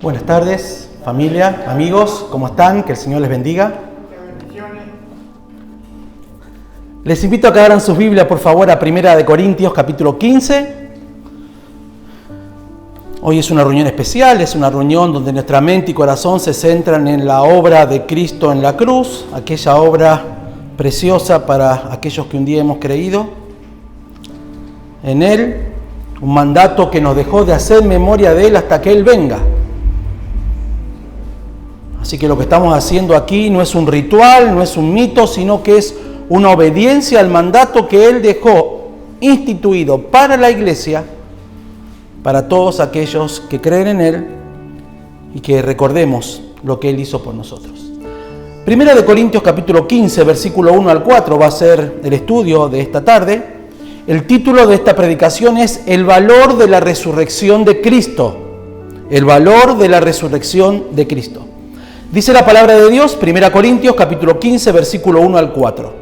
Buenas tardes, familia, amigos, ¿cómo están? Que el Señor les bendiga. Les invito a que abran sus Biblias, por favor, a 1 Corintios, capítulo 15. Hoy es una reunión especial, es una reunión donde nuestra mente y corazón se centran en la obra de Cristo en la cruz, aquella obra preciosa para aquellos que un día hemos creído en Él, un mandato que nos dejó de hacer memoria de Él hasta que Él venga. Así que lo que estamos haciendo aquí no es un ritual, no es un mito, sino que es una obediencia al mandato que Él dejó instituido para la iglesia, para todos aquellos que creen en Él y que recordemos lo que Él hizo por nosotros. 1 Corintios capítulo 15, versículo 1 al 4 va a ser el estudio de esta tarde. El título de esta predicación es El valor de la resurrección de Cristo. El valor de la resurrección de Cristo. Dice la palabra de Dios, 1 Corintios capítulo 15, versículo 1 al 4.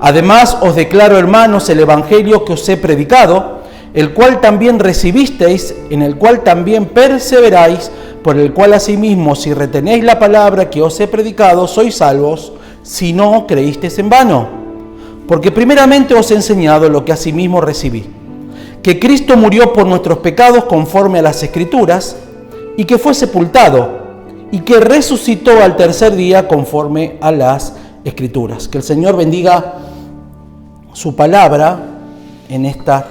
Además os declaro, hermanos, el evangelio que os he predicado, el cual también recibisteis, en el cual también perseveráis, por el cual asimismo, si retenéis la palabra que os he predicado, sois salvos, si no creísteis en vano. Porque primeramente os he enseñado lo que asimismo recibí, que Cristo murió por nuestros pecados conforme a las Escrituras, y que fue sepultado, y que resucitó al tercer día conforme a las Escrituras. Que el Señor bendiga su palabra en esta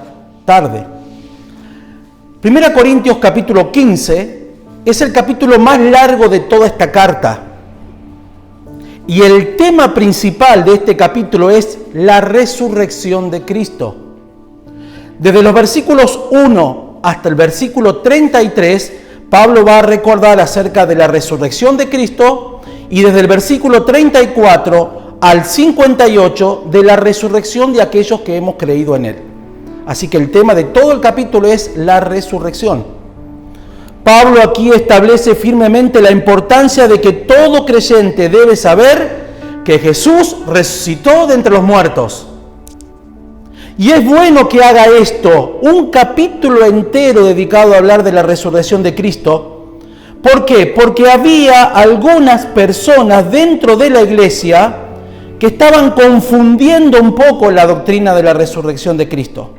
tarde. 1 Corintios capítulo 15 es el capítulo más largo de toda esta carta. Y el tema principal de este capítulo es la resurrección de Cristo. Desde los versículos 1 hasta el versículo 33, Pablo va a recordar acerca de la resurrección de Cristo y desde el versículo 34 al 58 de la resurrección de aquellos que hemos creído en Él. Así que el tema de todo el capítulo es la resurrección. Pablo aquí establece firmemente la importancia de que todo creyente debe saber que Jesús resucitó de entre los muertos. Y es bueno que haga esto, un capítulo entero dedicado a hablar de la resurrección de Cristo. ¿Por qué? Porque había algunas personas dentro de la iglesia que estaban confundiendo un poco la doctrina de la resurrección de Cristo.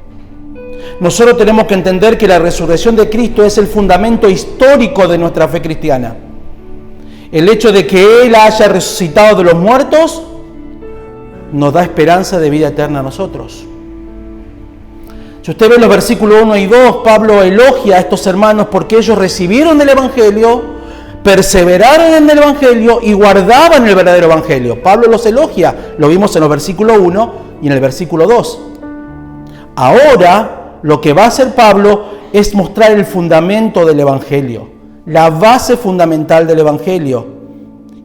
Nosotros tenemos que entender que la resurrección de Cristo es el fundamento histórico de nuestra fe cristiana. El hecho de que Él haya resucitado de los muertos nos da esperanza de vida eterna a nosotros. Si usted ve los versículos 1 y 2, Pablo elogia a estos hermanos porque ellos recibieron el Evangelio, perseveraron en el Evangelio y guardaban el verdadero Evangelio. Pablo los elogia, lo vimos en los versículos 1 y en el versículo 2. Ahora, lo que va a hacer Pablo es mostrar el fundamento del Evangelio, la base fundamental del Evangelio,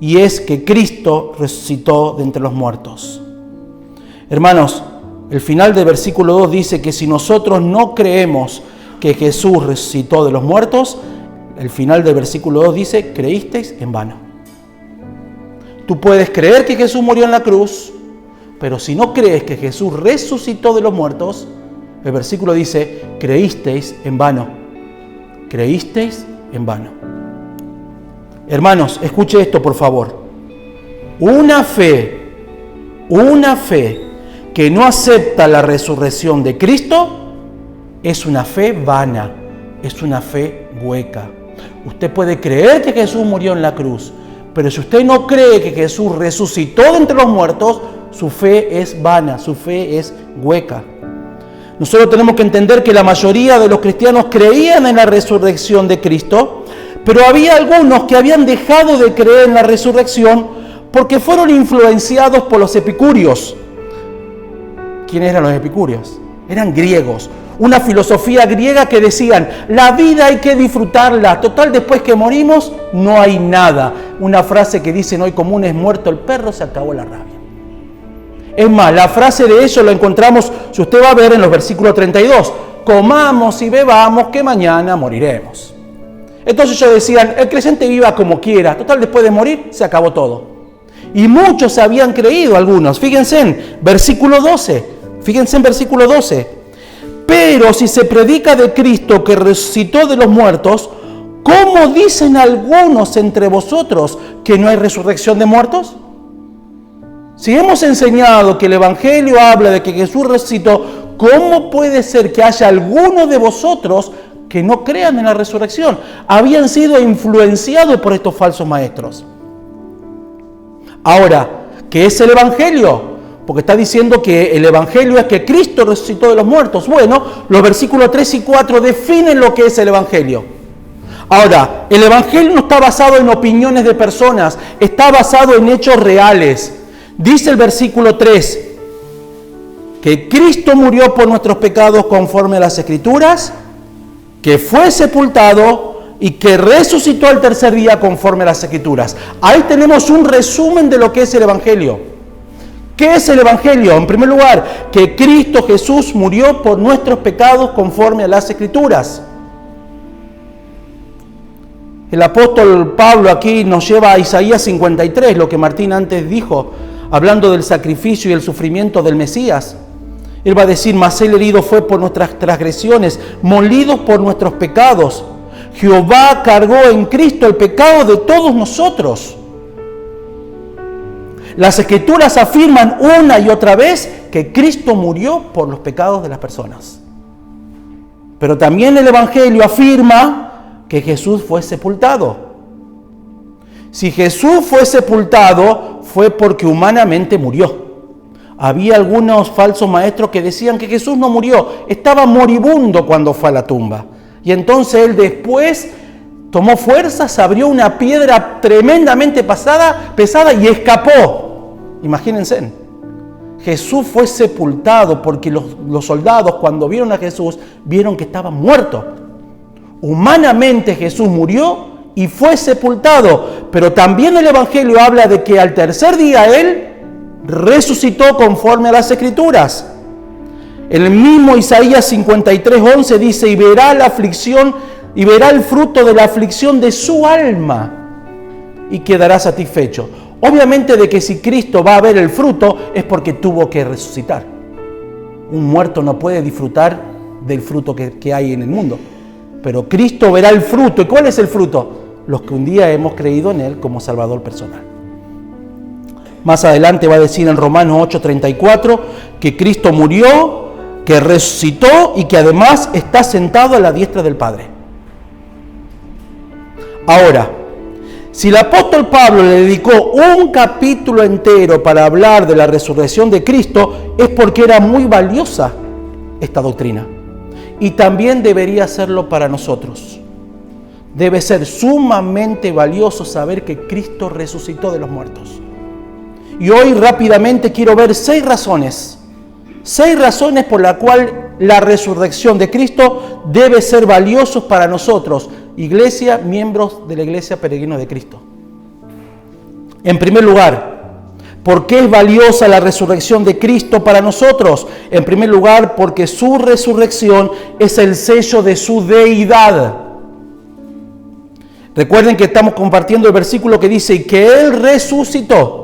y es que Cristo resucitó de entre los muertos. Hermanos, el final del versículo 2 dice que si nosotros no creemos que Jesús resucitó de los muertos, el final del versículo 2 dice, creísteis en vano. Tú puedes creer que Jesús murió en la cruz, pero si no crees que Jesús resucitó de los muertos, el versículo dice, creísteis en vano. Creísteis en vano. Hermanos, escuche esto por favor. Una fe que no acepta la resurrección de Cristo es una fe vana, es una fe hueca. Usted puede creer que Jesús murió en la cruz, pero si usted no cree que Jesús resucitó de entre los muertos, su fe es vana, su fe es hueca. Nosotros tenemos que entender que la mayoría de los cristianos creían en la resurrección de Cristo, pero había algunos que habían dejado de creer en la resurrección porque fueron influenciados por los epicúreos. ¿Quiénes eran los epicúreos? Eran griegos. Una filosofía griega que decían, la vida hay que disfrutarla. Total, después que morimos, no hay nada. Una frase que dicen hoy común es muerto el perro, se acabó la rabia. Es más, la frase de ellos la encontramos, si usted va a ver en los versículos 32, comamos y bebamos que mañana moriremos. Entonces ellos decían, el creyente viva como quiera. Total, después de morir, se acabó todo. Y muchos habían creído, algunos. Fíjense en versículo 12. Pero si se predica de Cristo que resucitó de los muertos, ¿cómo dicen algunos entre vosotros que no hay resurrección de muertos? Si hemos enseñado que el Evangelio habla de que Jesús resucitó, ¿cómo puede ser que haya algunos de vosotros que no crean en la resurrección? Habían sido influenciados por estos falsos maestros. Ahora, ¿qué es el Evangelio? Porque está diciendo que el Evangelio es que Cristo resucitó de los muertos. Bueno, los versículos 3 y 4 definen lo que es el Evangelio. Ahora, el Evangelio no está basado en opiniones de personas, está basado en hechos reales. Dice el versículo 3, que Cristo murió por nuestros pecados conforme a las Escrituras, que fue sepultado y que resucitó al tercer día conforme a las Escrituras. Ahí tenemos un resumen de lo que es el Evangelio. ¿Qué es el Evangelio? En primer lugar, que Cristo Jesús murió por nuestros pecados conforme a las Escrituras. El apóstol Pablo aquí nos lleva a Isaías 53, lo que Martín antes dijo, hablando del sacrificio y el sufrimiento del Mesías. Él va a decir, mas él herido fue por nuestras transgresiones, molido por nuestros pecados. Jehová cargó en Cristo el pecado de todos nosotros. Las Escrituras afirman una y otra vez que Cristo murió por los pecados de las personas. Pero también el Evangelio afirma que Jesús fue sepultado. Si Jesús fue sepultado, fue porque humanamente murió. Había algunos falsos maestros que decían que Jesús no murió, estaba moribundo cuando fue a la tumba. Y entonces él después tomó fuerzas, abrió una piedra tremendamente pesada y escapó. Imagínense, Jesús fue sepultado porque los soldados cuando vieron a Jesús, vieron que estaba muerto. Humanamente Jesús murió y fue sepultado, pero también el Evangelio habla de que al tercer día Él resucitó conforme a las Escrituras. El mismo Isaías 53:11 dice, y verá la aflicción, y verá el fruto de la aflicción de su alma, y quedará satisfecho. Obviamente de que si Cristo va a ver el fruto es porque tuvo que resucitar. Un muerto no puede disfrutar del fruto que hay en el mundo. Pero Cristo verá el fruto. ¿Y cuál es el fruto? Los que un día hemos creído en Él como Salvador personal. Más adelante va a decir en Romanos 8:34 que Cristo murió, que resucitó y que además está sentado a la diestra del Padre. Ahora, si el apóstol Pablo le dedicó un capítulo entero para hablar de la resurrección de Cristo, es porque era muy valiosa esta doctrina. Y también debería serlo para nosotros. Debe ser sumamente valioso saber que Cristo resucitó de los muertos. Y hoy rápidamente quiero ver 6 razones. 6 razones por las cuales la resurrección de Cristo debe ser valioso para nosotros, iglesia, miembros de la Iglesia Peregrinos de Cristo. En primer lugar, ¿por qué es valiosa la resurrección de Cristo para nosotros? En primer lugar, porque su resurrección es el sello de su deidad. Recuerden que estamos compartiendo el versículo que dice que Él resucitó.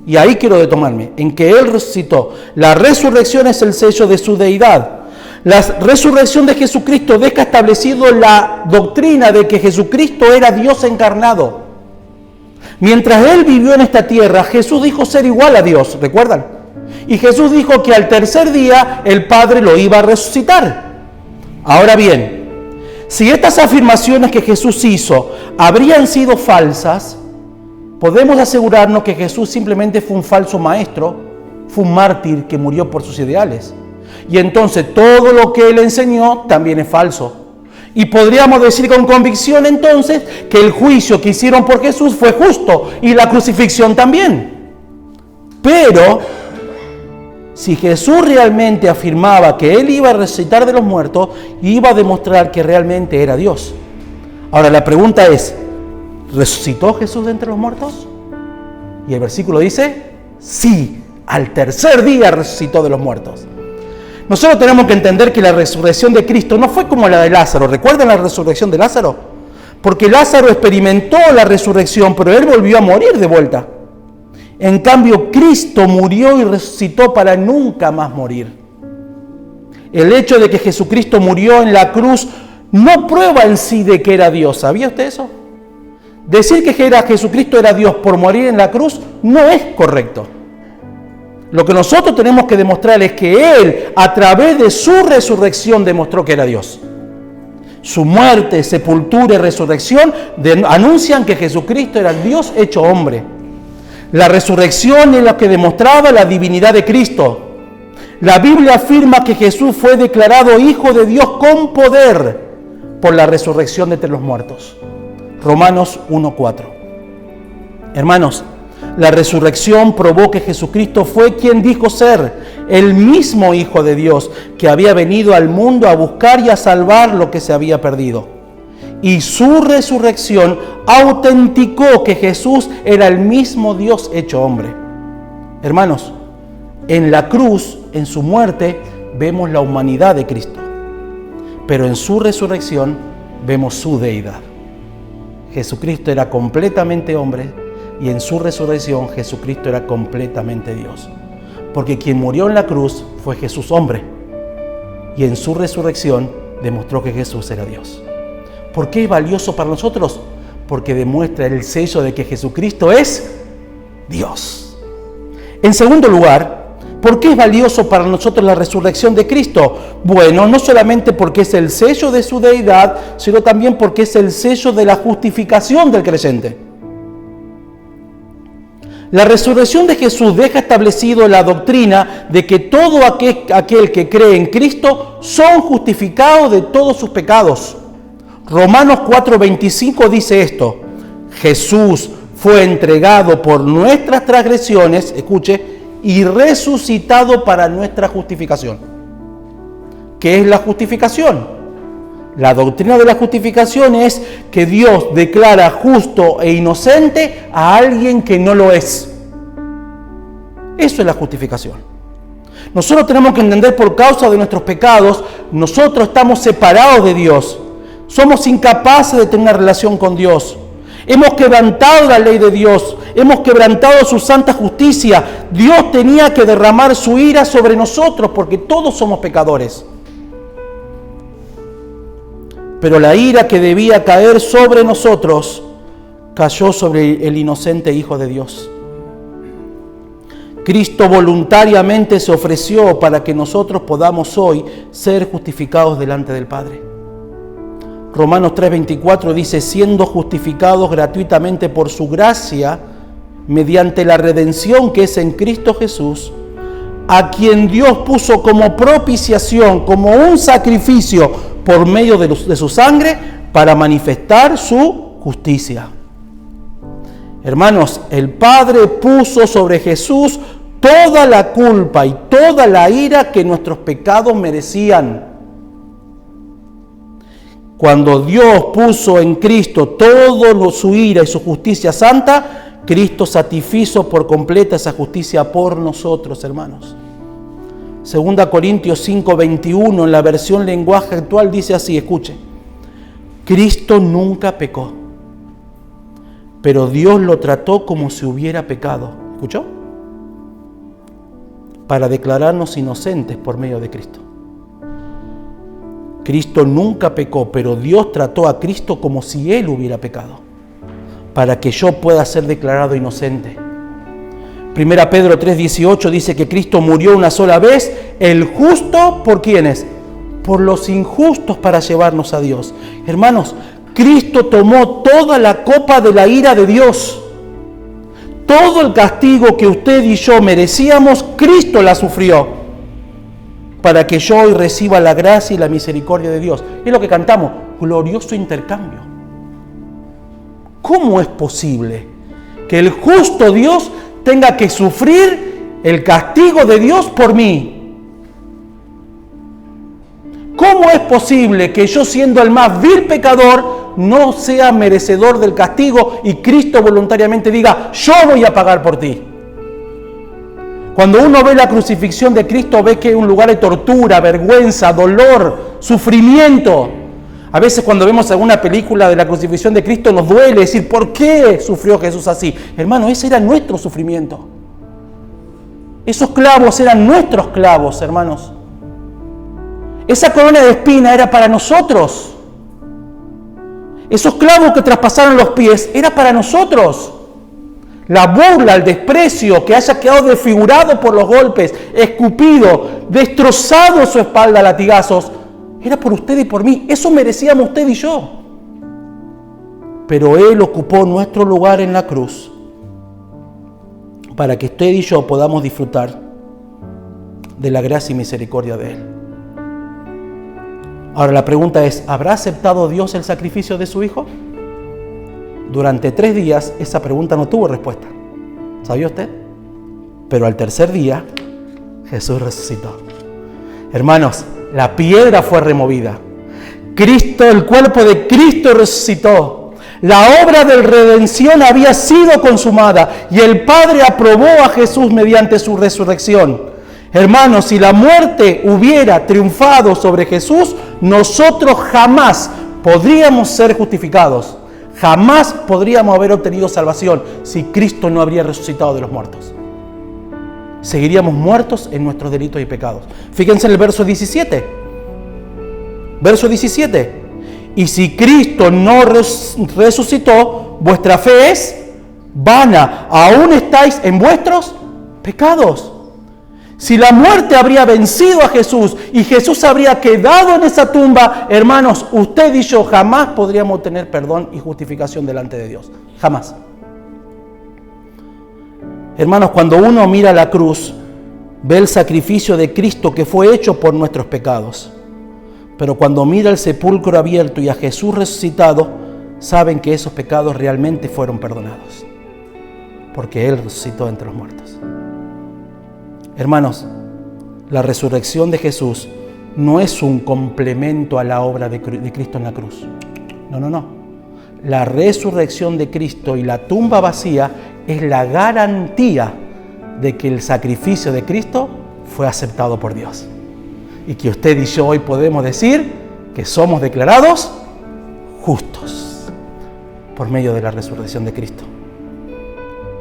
Y ahí quiero detenerme, en que Él resucitó. La resurrección es el sello de su deidad. La resurrección de Jesucristo deja establecido la doctrina de que Jesucristo era Dios encarnado. Mientras Él vivió en esta tierra, Jesús dijo ser igual a Dios, ¿recuerdan? Y Jesús dijo que al tercer día el Padre lo iba a resucitar. Ahora bien, si estas afirmaciones que Jesús hizo habrían sido falsas, podemos asegurarnos que Jesús simplemente fue un falso maestro, fue un mártir que murió por sus ideales. Y entonces todo lo que Él enseñó también es falso. Y podríamos decir con convicción entonces que el juicio que hicieron por Jesús fue justo y la crucifixión también. Pero si Jesús realmente afirmaba que Él iba a resucitar de los muertos, iba a demostrar que realmente era Dios. Ahora la pregunta es, ¿resucitó Jesús de entre los muertos? Y el versículo dice, sí, al tercer día resucitó de los muertos. Nosotros tenemos que entender que la resurrección de Cristo no fue como la de Lázaro. ¿Recuerdan la resurrección de Lázaro? Porque Lázaro experimentó la resurrección, pero él volvió a morir de vuelta. En cambio, Cristo murió y resucitó para nunca más morir. El hecho de que Jesucristo murió en la cruz no prueba en sí de que era Dios. ¿Sabía usted eso? Decir que Jesucristo era Dios por morir en la cruz no es correcto. Lo que nosotros tenemos que demostrar es que Él, a través de su resurrección, demostró que era Dios. Su muerte, sepultura y resurrección anuncian que Jesucristo era Dios hecho hombre. La resurrección es lo que demostraba la divinidad de Cristo. La Biblia afirma que Jesús fue declarado Hijo de Dios con poder por la resurrección de entre los muertos. Romanos 1:4. Hermanos, la resurrección probó que Jesucristo fue quien dijo ser el mismo Hijo de Dios que había venido al mundo a buscar y a salvar lo que se había perdido. Y su resurrección autenticó que Jesús era el mismo Dios hecho hombre. Hermanos, en la cruz, en su muerte, vemos la humanidad de Cristo, pero en su resurrección vemos su deidad. Jesucristo era completamente hombre y en su resurrección Jesucristo era completamente Dios. Porque quien murió en la cruz fue Jesús hombre y en su resurrección demostró que Jesús era Dios. ¿Por qué es valioso para nosotros? Porque demuestra el sello de que Jesucristo es Dios. En segundo lugar, ¿por qué es valioso para nosotros la resurrección de Cristo? Bueno, no solamente porque es el sello de su deidad, sino también porque es el sello de la justificación del creyente. La resurrección de Jesús deja establecido la doctrina de que todo aquel que cree en Cristo son justificados de todos sus pecados. Romanos 4:25 dice esto: Jesús fue entregado por nuestras transgresiones, escuche, y resucitado para nuestra justificación. ¿Qué es la justificación? La doctrina de la justificación es que Dios declara justo e inocente a alguien que no lo es. Eso es la justificación. Nosotros tenemos que entender, por causa de nuestros pecados, nosotros estamos separados de Dios. Somos incapaces de tener una relación con Dios. Hemos quebrantado la ley de Dios, hemos quebrantado su santa justicia. Dios tenía que derramar su ira sobre nosotros porque todos somos pecadores. Pero la ira que debía caer sobre nosotros cayó sobre el inocente Hijo de Dios. Cristo voluntariamente se ofreció para que nosotros podamos hoy ser justificados delante del Padre. Romanos 3:24 dice: siendo justificados gratuitamente por su gracia, mediante la redención que es en Cristo Jesús, a quien Dios puso como propiciación, como un sacrificio por medio de su sangre, para manifestar su justicia. Hermanos, el Padre puso sobre Jesús toda la culpa y toda la ira que nuestros pecados merecían. Cuando Dios puso en Cristo toda su ira y su justicia santa, Cristo satisfizo por completa esa justicia por nosotros, hermanos. 2 Corintios 5:21, en la versión lenguaje actual, dice así, escuche: Cristo nunca pecó, pero Dios lo trató como si hubiera pecado. ¿Escuchó? Para declararnos inocentes por medio de Cristo. Cristo nunca pecó, pero Dios trató a Cristo como si Él hubiera pecado, para que yo pueda ser declarado inocente. 1 Pedro 3:18 dice que Cristo murió una sola vez, el justo, ¿por quiénes? Por los injustos, para llevarnos a Dios. Hermanos, Cristo tomó toda la copa de la ira de Dios. Todo el castigo que usted y yo merecíamos, Cristo la sufrió, para que yo hoy reciba la gracia y la misericordia de Dios. Es lo que cantamos, glorioso intercambio. ¿Cómo es posible que el justo Dios tenga que sufrir el castigo de Dios por mí? ¿Cómo es posible que yo, siendo el más vil pecador, no sea merecedor del castigo y Cristo voluntariamente diga: yo voy a pagar por ti? Cuando uno ve la crucifixión de Cristo, ve que es un lugar de tortura, vergüenza, dolor, sufrimiento. A veces cuando vemos alguna película de la crucifixión de Cristo nos duele decir: ¿por qué sufrió Jesús así? Hermano, ese era nuestro sufrimiento. Esos clavos eran nuestros clavos, hermanos. Esa corona de espina era para nosotros. Esos clavos que traspasaron los pies era para nosotros. La burla, el desprecio, que haya quedado desfigurado por los golpes, escupido, destrozado su espalda a latigazos, era por usted y por mí. Eso merecíamos usted y yo. Pero Él ocupó nuestro lugar en la cruz para que usted y yo podamos disfrutar de la gracia y misericordia de Él. Ahora la pregunta es, ¿habrá aceptado Dios el sacrificio de su Hijo? Durante 3 días esa pregunta no tuvo respuesta. ¿Sabía usted? Pero al tercer día Jesús resucitó. Hermanos, la piedra fue removida. Cristo, el cuerpo de Cristo resucitó. La obra de redención había sido consumada y el Padre aprobó a Jesús mediante su resurrección. Hermanos, si la muerte hubiera triunfado sobre Jesús, nosotros jamás podríamos ser justificados. Jamás podríamos haber obtenido salvación si Cristo no habría resucitado de los muertos. Seguiríamos muertos en nuestros delitos y pecados. Fíjense en el verso 17. Verso 17. Y si Cristo no resucitó, vuestra fe es vana. Aún estáis en vuestros pecados. Si la muerte habría vencido a Jesús y Jesús habría quedado en esa tumba, hermanos, usted y yo jamás podríamos obtener perdón y justificación delante de Dios. Jamás. Hermanos, cuando uno mira la cruz, ve el sacrificio de Cristo que fue hecho por nuestros pecados. Pero cuando mira el sepulcro abierto y a Jesús resucitado, saben que esos pecados realmente fueron perdonados. Porque Él resucitó entre los muertos. Hermanos, la resurrección de Jesús no es un complemento a la obra de Cristo en la cruz. No. La resurrección de Cristo y la tumba vacía es la garantía de que el sacrificio de Cristo fue aceptado por Dios. Y que usted y yo hoy podemos decir que somos declarados justos por medio de la resurrección de Cristo.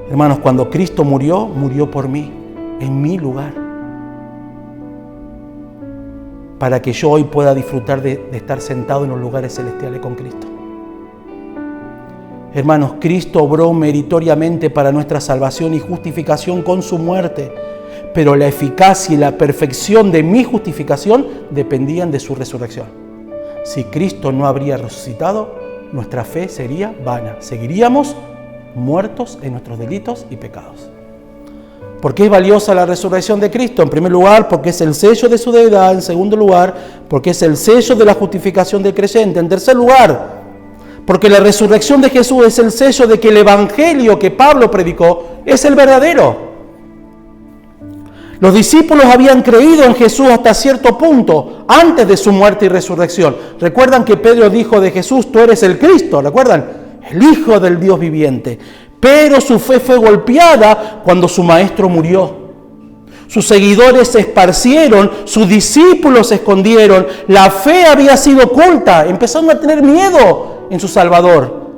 Hermanos, cuando Cristo murió, murió por mí, en mi lugar, para que yo hoy pueda disfrutar de estar sentado en los lugares celestiales con Cristo. Hermanos, Cristo obró meritoriamente para nuestra salvación y justificación con su muerte, pero la eficacia y la perfección de mi justificación dependían de su resurrección. Si Cristo no habría resucitado, nuestra fe sería vana. Seguiríamos muertos en nuestros delitos y pecados. ¿Por qué es valiosa la resurrección de Cristo? En primer lugar, porque es el sello de su deidad. En segundo lugar, porque es el sello de la justificación del creyente. En tercer lugar, porque la resurrección de Jesús es el sello de que el evangelio que Pablo predicó es el verdadero. Los discípulos habían creído en Jesús hasta cierto punto, antes de su muerte y resurrección. ¿Recuerdan que Pedro dijo de Jesús, tú eres el Cristo? ¿Recuerdan? El Hijo del Dios viviente. Pero su fe fue golpeada cuando su maestro murió. Sus seguidores se esparcieron, sus discípulos se escondieron, la fe había sido oculta, empezaron a tener miedo en su Salvador.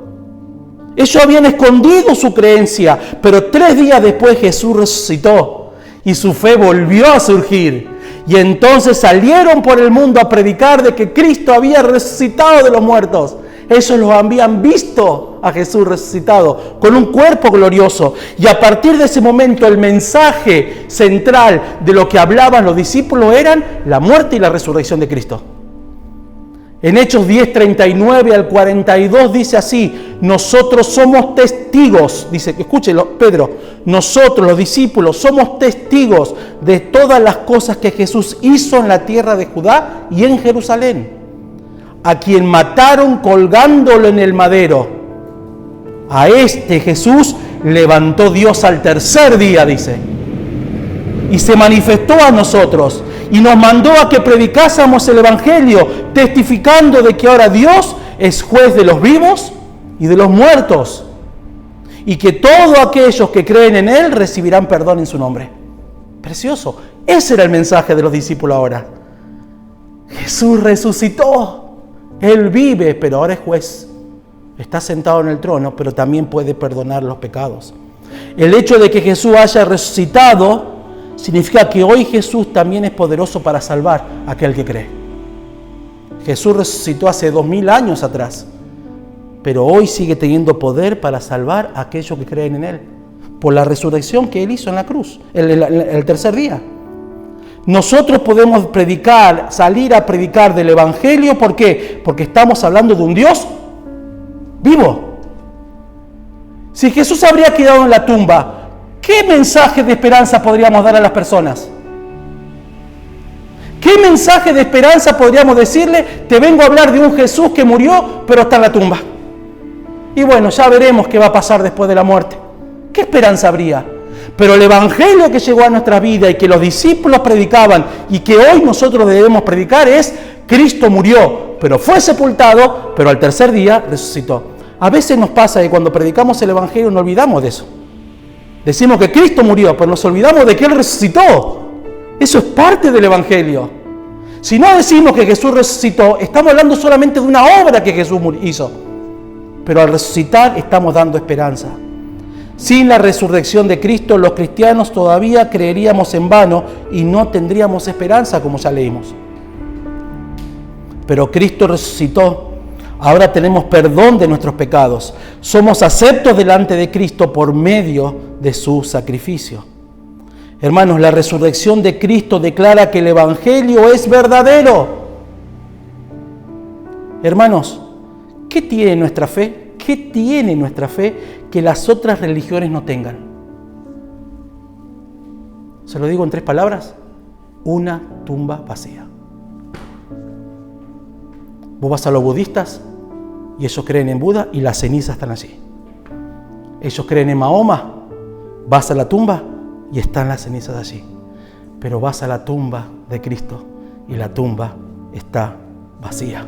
Ellos habían escondido su creencia, pero 3 días después Jesús resucitó y su fe volvió a surgir. Y entonces salieron por el mundo a predicar de que Cristo había resucitado de los muertos. Ellos lo habían visto a Jesús resucitado con un cuerpo glorioso. Y a partir de ese momento el mensaje central de lo que hablaban los discípulos eran la muerte y la resurrección de Cristo. En Hechos 10, 39 al 42 dice así: nosotros somos testigos, dice, escúchelo Pedro, nosotros los discípulos somos testigos de todas las cosas que Jesús hizo en la tierra de Judá y en Jerusalén, a quien mataron colgándolo en el madero. A este Jesús levantó Dios al tercer día, dice, y se manifestó a nosotros y nos mandó a que predicásemos el evangelio, testificando de que ahora Dios es juez de los vivos y de los muertos, y que todos aquellos que creen en Él recibirán perdón en su nombre. Precioso. Ese era el mensaje de los discípulos ahora. Jesús resucitó. Él vive, pero ahora es juez. Está sentado en el trono, pero también puede perdonar los pecados. El hecho de que Jesús haya resucitado significa que hoy Jesús también es poderoso para salvar a aquel que cree. Jesús resucitó hace 2000 años atrás, pero hoy sigue teniendo poder para salvar a aquellos que creen en Él, por la resurrección que Él hizo en la cruz, el tercer día. Nosotros podemos predicar, salir a predicar del Evangelio, ¿por qué? Porque estamos hablando de un Dios vivo. Si Jesús habría quedado en la tumba, ¿qué mensaje de esperanza podríamos dar a las personas? ¿Qué mensaje de esperanza podríamos decirle? Te vengo a hablar de un Jesús que murió, pero está en la tumba. Y bueno, ya veremos qué va a pasar después de la muerte. ¿Qué esperanza habría? Pero el Evangelio que llegó a nuestra vida y que los discípulos predicaban y que hoy nosotros debemos predicar es: Cristo murió, pero fue sepultado, pero al tercer día resucitó. A veces nos pasa que cuando predicamos el Evangelio nos olvidamos de eso. Decimos que Cristo murió, pero nos olvidamos de que Él resucitó. Eso es parte del Evangelio. Si no decimos que Jesús resucitó, estamos hablando solamente de una obra que Jesús hizo. Pero al resucitar estamos dando esperanza. Sin la resurrección de Cristo, los cristianos todavía creeríamos en vano y no tendríamos esperanza, como ya leímos. Pero Cristo resucitó. Ahora tenemos perdón de nuestros pecados. Somos aceptos delante de Cristo por medio de su sacrificio. Hermanos, la resurrección de Cristo declara que el Evangelio es verdadero. Hermanos, ¿qué tiene nuestra fe? ¿Qué tiene nuestra fe que las otras religiones no tengan? Se lo digo en 3 palabras: una tumba vacía. Vos vas a los budistas y ellos creen en Buda y las cenizas están allí. Ellos creen en Mahoma, vas a la tumba y están las cenizas allí. Pero vas a la tumba de Cristo y la tumba está vacía.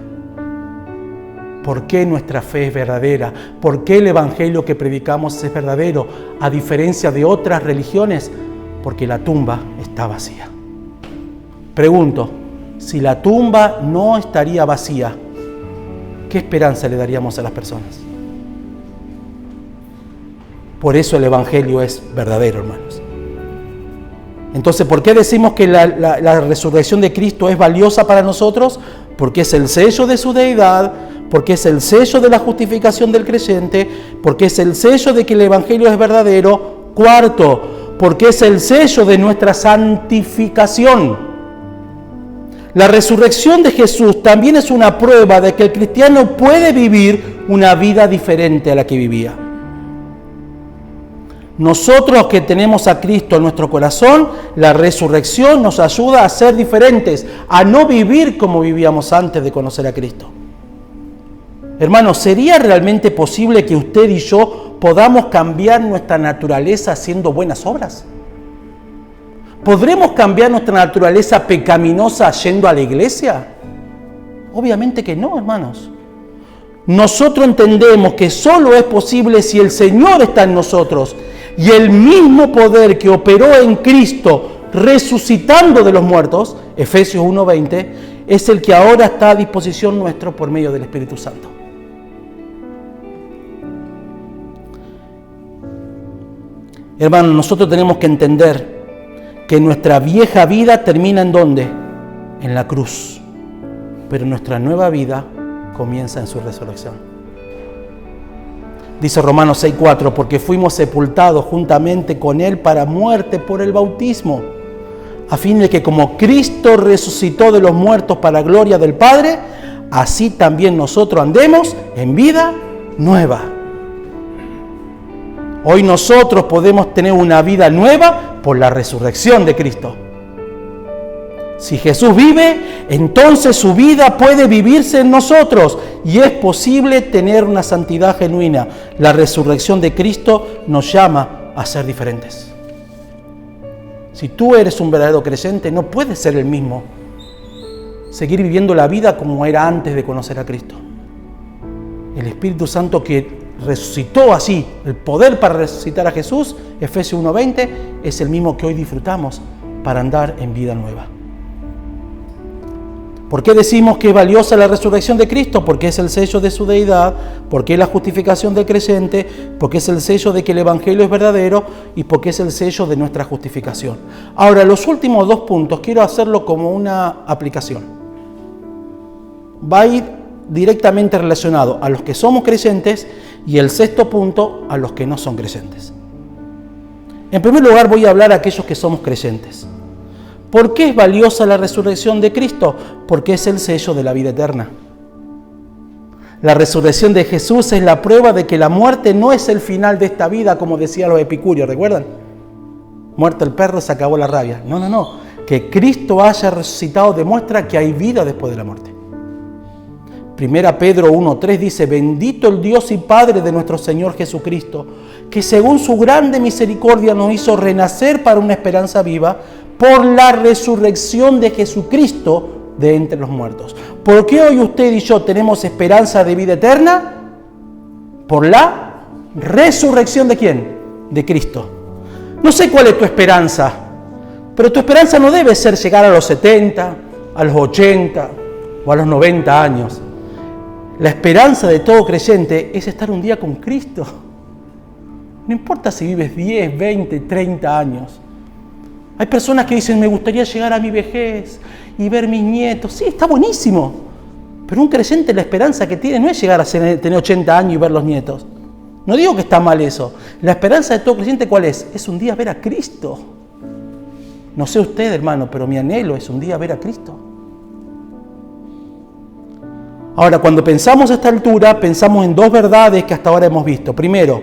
¿Por qué nuestra fe es verdadera? ¿Por qué el Evangelio que predicamos es verdadero? A diferencia de otras religiones, porque la tumba está vacía. Pregunto, si la tumba no estaría vacía, ¿qué esperanza le daríamos a las personas? Por eso el Evangelio es verdadero, hermanos. Entonces, ¿por qué decimos que la resurrección de Cristo es valiosa para nosotros? Porque es el sello de su deidad, porque es el sello de la justificación del creyente, porque es el sello de que el Evangelio es verdadero. Cuarto, porque es el sello de nuestra santificación. La resurrección de Jesús también es una prueba de que el cristiano puede vivir una vida diferente a la que vivía. Nosotros que tenemos a Cristo en nuestro corazón, la resurrección nos ayuda a ser diferentes, a no vivir como vivíamos antes de conocer a Cristo. Hermanos, ¿sería realmente posible que usted y yo podamos cambiar nuestra naturaleza haciendo buenas obras? ¿Podremos cambiar nuestra naturaleza pecaminosa yendo a la iglesia? Obviamente que no, hermanos. Nosotros entendemos que solo es posible si el Señor está en nosotros y el mismo poder que operó en Cristo resucitando de los muertos, Efesios 1:20, es el que ahora está a disposición nuestro por medio del Espíritu Santo. Hermanos, nosotros tenemos que entender que nuestra vieja vida termina ¿en dónde? En la cruz. Pero nuestra nueva vida comienza en su resurrección. Dice Romanos 6:4, porque fuimos sepultados juntamente con Él para muerte por el bautismo, a fin de que como Cristo resucitó de los muertos para gloria del Padre, así también nosotros andemos en vida nueva. Hoy nosotros podemos tener una vida nueva por la resurrección de Cristo. Si Jesús vive, entonces su vida puede vivirse en nosotros y es posible tener una santidad genuina. La resurrección de Cristo nos llama a ser diferentes. Si tú eres un verdadero creyente, no puedes ser el mismo. Seguir viviendo la vida como era antes de conocer a Cristo. El Espíritu Santo que resucitó así, el poder para resucitar a Jesús, Efesios 1:20, es el mismo que hoy disfrutamos para andar en vida nueva. ¿Por qué decimos que es valiosa la resurrección de Cristo? Porque es el sello de su deidad, porque es la justificación del creyente, porque es el sello de que el Evangelio es verdadero y porque es el sello de nuestra justificación. Ahora, los últimos 2 puntos quiero hacerlo como una aplicación. Va a ir directamente relacionado a los que somos creyentes y el sexto punto a los que no son creyentes. En primer lugar voy a hablar a aquellos que somos creyentes. ¿Por qué es valiosa la resurrección de Cristo? Porque es el sello de la vida eterna. La resurrección de Jesús es la prueba de que la muerte no es el final de esta vida, como decían los epicúreos, ¿recuerdan? Muerto el perro, se acabó la rabia. No. Que Cristo haya resucitado demuestra que hay vida después de la muerte. Primera Pedro 1:3 dice: bendito el Dios y Padre de nuestro Señor Jesucristo, que según su grande misericordia nos hizo renacer para una esperanza viva por la resurrección de Jesucristo de entre los muertos. ¿Por qué hoy usted y yo tenemos esperanza de vida eterna? Por la resurrección ¿de quién? De Cristo. No sé cuál es tu esperanza, pero tu esperanza no debe ser llegar a los 70, a los 80 o a los 90 años. La esperanza de todo creyente es estar un día con Cristo. No importa si vives 10, 20, 30 años. Hay personas que dicen, me gustaría llegar a mi vejez y ver mis nietos. Sí, está buenísimo. Pero un creyente, la esperanza que tiene no es llegar a tener 80 años y ver los nietos. No digo que está mal eso. La esperanza de todo creyente, ¿cuál es? Es un día ver a Cristo. No sé usted, hermano, pero mi anhelo es un día ver a Cristo. Ahora, cuando pensamos a esta altura, pensamos en dos verdades que hasta ahora hemos visto. Primero,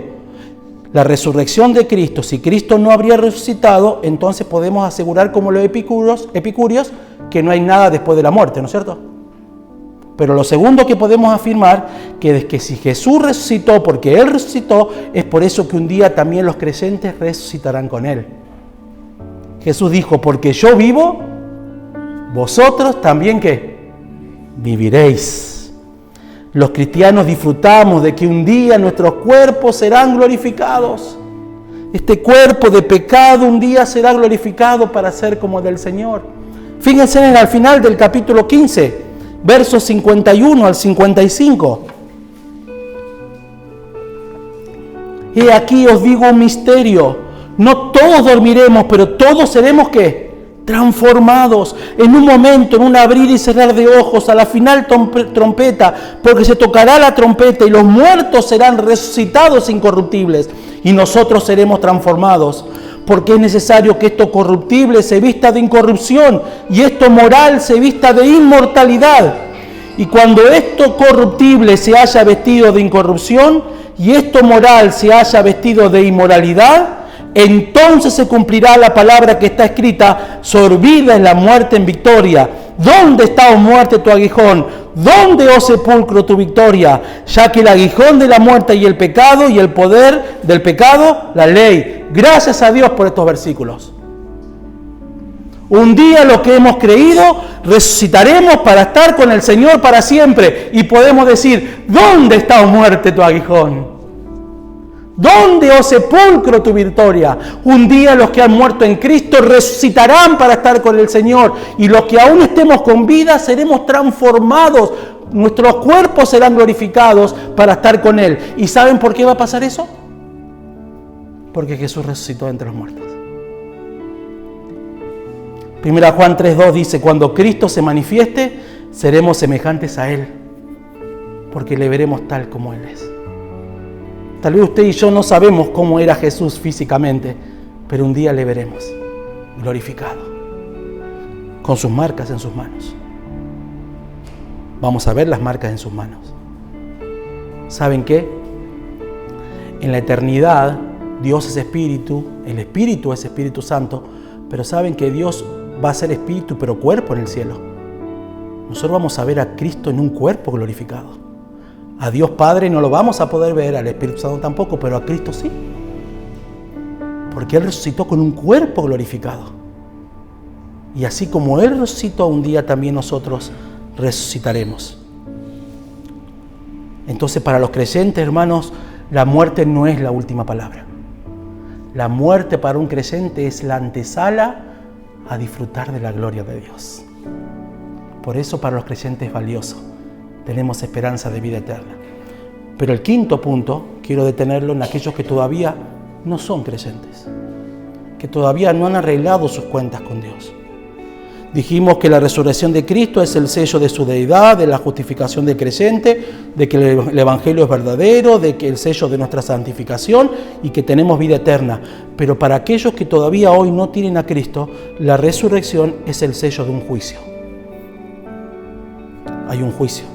la resurrección de Cristo. Si Cristo no habría resucitado, entonces podemos asegurar, como los epicúreos, que no hay nada después de la muerte, ¿no es cierto? Pero lo segundo que podemos afirmar, que es que si Jesús resucitó porque Él resucitó, es por eso que un día también los creyentes resucitarán con Él. Jesús dijo, porque yo vivo, vosotros también, ¿qué? Viviréis. Los cristianos disfrutamos de que un día nuestros cuerpos serán glorificados. Este cuerpo de pecado un día será glorificado para ser como el del Señor. Fíjense en el final del capítulo 15, versos 51 al 55. He aquí os digo un misterio. No todos dormiremos, pero todos seremos ¿qué? Transformados en un momento, en un abrir y cerrar de ojos, a la final trompeta, porque se tocará la trompeta y los muertos serán resucitados incorruptibles y nosotros seremos transformados, porque es necesario que esto corruptible se vista de incorrupción y esto moral se vista de inmortalidad. Y cuando esto corruptible se haya vestido de incorrupción y esto moral se haya vestido de inmoralidad, entonces se cumplirá la palabra que está escrita: sorbida es la muerte en victoria. ¿Dónde está, oh muerte, tu aguijón? ¿Dónde, oh sepulcro, tu victoria? Ya que el aguijón de la muerte y el pecado y el poder del pecado, la ley. Gracias a Dios por estos versículos. Un día los que hemos creído resucitaremos para estar con el Señor para siempre y podemos decir: ¿dónde está, oh muerte, tu aguijón? ¿Dónde, oh sepulcro, tu victoria? Un día los que han muerto en Cristo resucitarán para estar con el Señor y los que aún estemos con vida seremos transformados. Nuestros cuerpos serán glorificados para estar con Él. ¿Y saben por qué va a pasar eso? Porque Jesús resucitó entre los muertos. Primera Juan 3:2 dice: cuando Cristo se manifieste, seremos semejantes a Él, porque le veremos tal como Él es. Tal vez usted y yo no sabemos cómo era Jesús físicamente, pero un día le veremos glorificado, con sus marcas en sus manos. Vamos a ver las marcas en sus manos. ¿Saben qué? En la eternidad, Dios es Espíritu, el Espíritu es Espíritu Santo, pero saben que Dios va a ser Espíritu, pero cuerpo en el cielo. Nosotros vamos a ver a Cristo en un cuerpo glorificado. A Dios Padre no lo vamos a poder ver, al Espíritu Santo tampoco, pero a Cristo sí. Porque Él resucitó con un cuerpo glorificado. Y así como Él resucitó, un día también nosotros resucitaremos. Entonces, para los creyentes, hermanos, la muerte no es la última palabra. La muerte para un creyente es la antesala a disfrutar de la gloria de Dios. Por eso para los creyentes es valioso. Tenemos esperanza de vida eterna. Pero el quinto punto, quiero detenerlo en aquellos que todavía no son creyentes, que todavía no han arreglado sus cuentas con Dios. Dijimos que la resurrección de Cristo es el sello de su deidad, de la justificación del creyente, de que el Evangelio es verdadero, de que el sello de nuestra santificación y que tenemos vida eterna. Pero para aquellos que todavía hoy no tienen a Cristo, la resurrección es el sello de un juicio. Hay un juicio.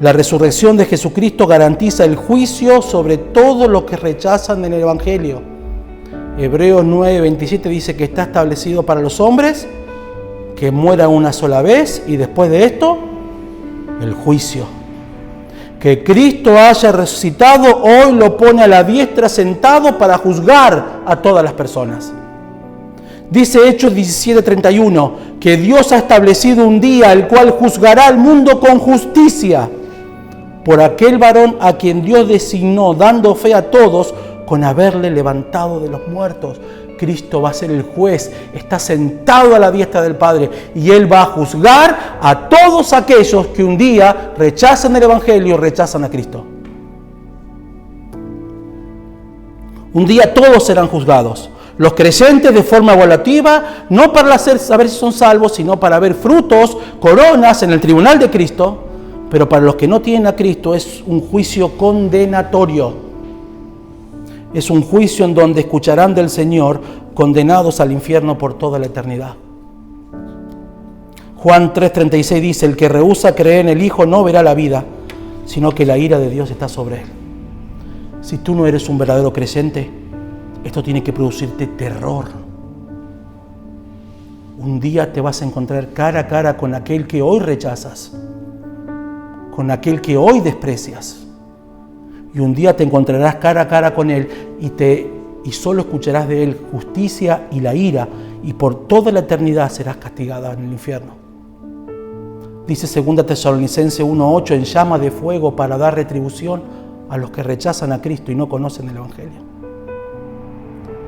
La resurrección de Jesucristo garantiza el juicio sobre todos los que rechazan el Evangelio. Hebreos 9:27 dice que está establecido para los hombres que mueran una sola vez y después de esto, el juicio. Que Cristo haya resucitado hoy lo pone a la diestra sentado para juzgar a todas las personas. Dice Hechos 17:31 que Dios ha establecido un día el cual juzgará al mundo con justicia por aquel varón a quien Dios designó, dando fe a todos con haberle levantado de los muertos. Cristo va a ser el juez, está sentado a la diestra del Padre y Él va a juzgar a todos aquellos que un día rechazan el Evangelio, rechazan a Cristo. Un día todos serán juzgados. Los creyentes de forma evaluativa, no para saber si son salvos, sino para ver frutos, coronas en el tribunal de Cristo. Pero para los que no tienen a Cristo es un juicio condenatorio. Es un juicio en donde escucharán del Señor, condenados al infierno por toda la eternidad. Juan 3:36 dice: el que rehúsa creer en el Hijo no verá la vida, sino que la ira de Dios está sobre él. Si tú no eres un verdadero creyente, esto tiene que producirte terror. Un día te vas a encontrar cara a cara con aquel que hoy rechazas, con aquel que hoy desprecias. Y un día te encontrarás cara a cara con Él y solo escucharás de Él justicia y la ira, y por toda la eternidad serás castigada en el infierno. Dice 2 Tesalonicenses 1:8, en llama de fuego para dar retribución a los que rechazan a Cristo y no conocen el Evangelio.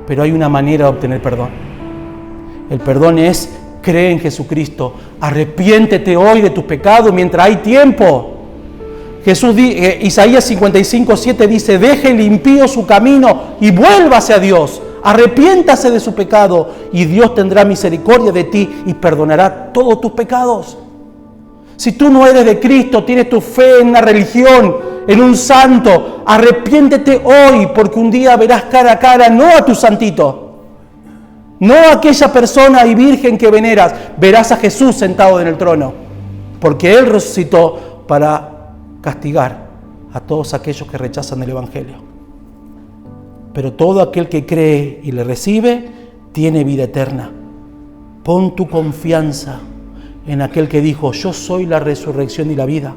Pero hay una manera de obtener perdón. El perdón es: cree en Jesucristo, arrepiéntete hoy de tus pecados mientras hay tiempo. Isaías 55:7 dice: deje el impío su camino y vuélvase a Dios, arrepiéntase de su pecado y Dios tendrá misericordia de ti y perdonará todos tus pecados. Si tú no eres de Cristo, tienes tu fe en una religión, en un santo, arrepiéntete hoy, porque un día verás cara a cara no a tu santito, no a aquella persona y virgen que veneras, verás a Jesús sentado en el trono, porque Él resucitó para castigar a todos aquellos que rechazan el Evangelio. Pero todo aquel que cree y le recibe tiene vida eterna. Pon tu confianza en aquel que dijo: yo soy la resurrección y la vida.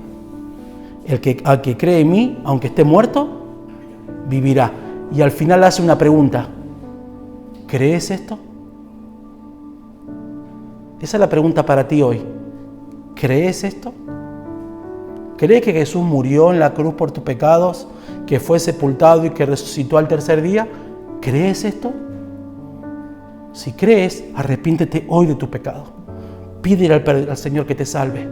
Al que cree en mí, aunque esté muerto, vivirá. Y al final hace una pregunta: ¿crees esto? Esa es la pregunta para ti hoy. ¿Crees esto? ¿Crees que Jesús murió en la cruz por tus pecados, que fue sepultado y que resucitó al tercer día? ¿Crees esto? Si crees, arrepiéntete hoy de tu pecado. Pídele al Señor que te salve,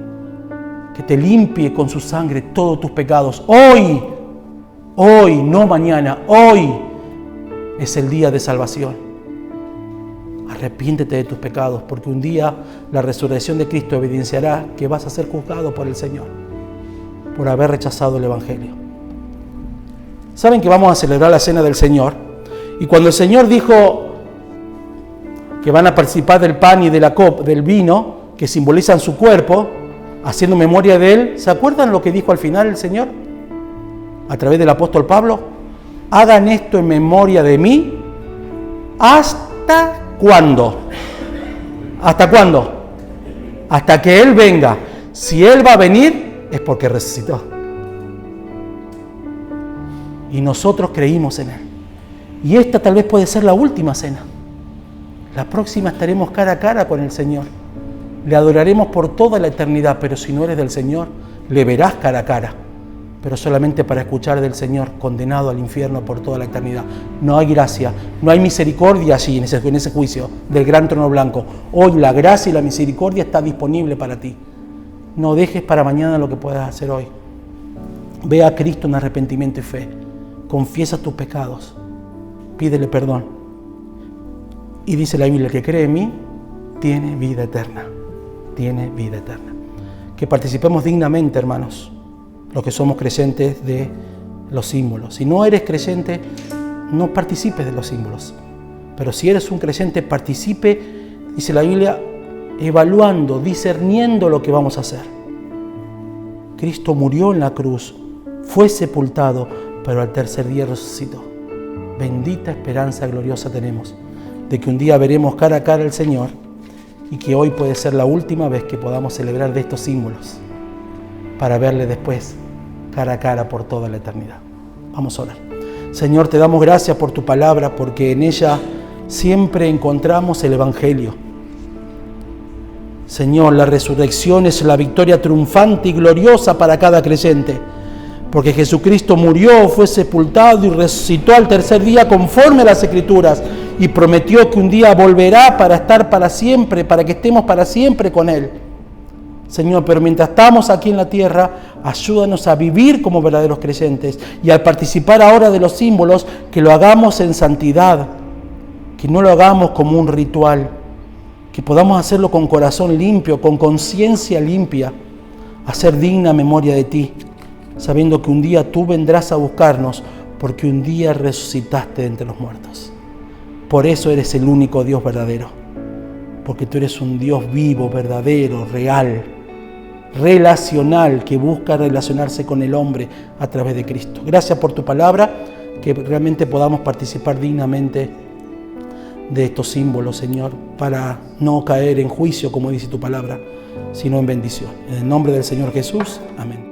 que te limpie con su sangre todos tus pecados. Hoy, no mañana, hoy es el día de salvación. Arrepiéntete de tus pecados, porque un día la resurrección de Cristo evidenciará que vas a ser juzgado por el Señor, por haber rechazado el Evangelio. Saben que vamos a celebrar la cena del Señor, y cuando el Señor dijo que van a participar del pan y de la copa, del vino, que simbolizan su cuerpo, haciendo memoria de Él, ¿se acuerdan lo que dijo al final el Señor? A través del apóstol Pablo: hagan esto en memoria de mí. ¿Hasta cuándo? ¿Hasta cuándo? Hasta que Él venga. Si Él va a venir, es porque resucitó. Y nosotros creímos en Él. Y esta tal vez puede ser la última cena. La próxima estaremos cara a cara con el Señor. Le adoraremos por toda la eternidad, pero si no eres del Señor, le verás cara a cara, pero solamente para escuchar del Señor, condenado al infierno por toda la eternidad. No hay gracia, no hay misericordia allí en ese juicio del gran trono blanco. Hoy la gracia y la misericordia está disponible para ti. No dejes para mañana lo que puedas hacer hoy. Ve a Cristo en arrepentimiento y fe. Confiesa tus pecados. Pídele perdón. Y dice la Biblia: el que cree en mí, tiene vida eterna. Tiene vida eterna. Que participemos dignamente, hermanos, los que somos creyentes, de los símbolos. Si no eres creyente, no participes de los símbolos. Pero si eres un creyente, participe, dice la Biblia, evaluando, discerniendo lo que vamos a hacer. Cristo murió en la cruz, fue sepultado, pero al tercer día resucitó. Bendita esperanza gloriosa tenemos de que un día veremos cara a cara al Señor y que hoy puede ser la última vez que podamos celebrar de estos símbolos para verle después cara a cara por toda la eternidad. Vamos a orar. Señor, te damos gracias por tu palabra, porque en ella siempre encontramos el Evangelio. Señor, la resurrección es la victoria triunfante y gloriosa para cada creyente, porque Jesucristo murió, fue sepultado y resucitó al tercer día conforme a las Escrituras, y prometió que un día volverá para estar para siempre, para que estemos para siempre con Él. Señor, pero mientras estamos aquí en la tierra, ayúdanos a vivir como verdaderos creyentes, y al participar ahora de los símbolos, que lo hagamos en santidad, que no lo hagamos como un ritual, que podamos hacerlo con corazón limpio, con conciencia limpia, hacer digna memoria de ti, sabiendo que un día tú vendrás a buscarnos, porque un día resucitaste de entre los muertos. Por eso eres el único Dios verdadero, porque tú eres un Dios vivo, verdadero, real, relacional, que busca relacionarse con el hombre a través de Cristo. Gracias por tu palabra, que realmente podamos participar dignamente de estos símbolos, Señor, para no caer en juicio, como dice tu palabra, sino en bendición. En el nombre del Señor Jesús, amén.